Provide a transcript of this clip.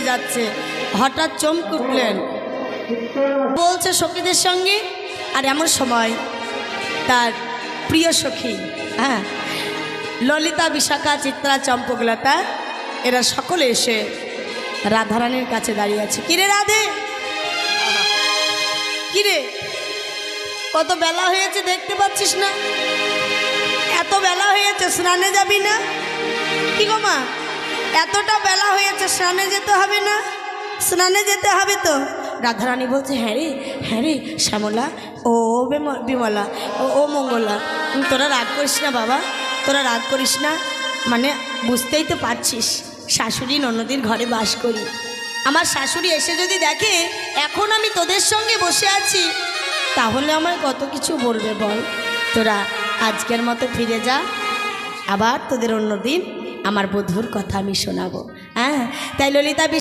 যাচ্ছে, হঠাৎ চমক উঠলেন, বলছে সখীদের সঙ্গে। আর এমন সময় তার প্রিয় সখী, হ্যাঁ, ললিতা, বিশাখা, চিত্রা, চম্পকলতা, এরা সকলে এসে রাধারানীর কাছে দাঁড়িয়ে আছে। কিরে রাধে, কিরে, কত বেলা হয়েছে দেখতে পাচ্ছিস না? এত বেলা হয়েছে, স্নানে যাবি না? কি গো মা, এতটা বেলা হয়েছে, স্নানে যেতে হবে না? স্নানে যেতে হবে তো। রাধারানী বলছে, হ্যাঁ রে শ্যামলা, ও বিমলা, ও মঙ্গলা, তোরা রাগ করিস না বাবা, তোরা রাগ করিস না। মানে বুঝতেই তো পারছিস, শাশুড়ি ননদির ঘরে বাস করি। আমার শাশুড়ি এসে যদি দেখে এখন আমি তোদের সঙ্গে বসে আছি, তাহলে আমায় কত কিছু বলবে বল। তোরা আজকের মতো ফিরে যা, আবার তোদের অন্যদিন আমার বধূর কথা আমি শোনাবো। হ্যাঁ, তাই ললিতা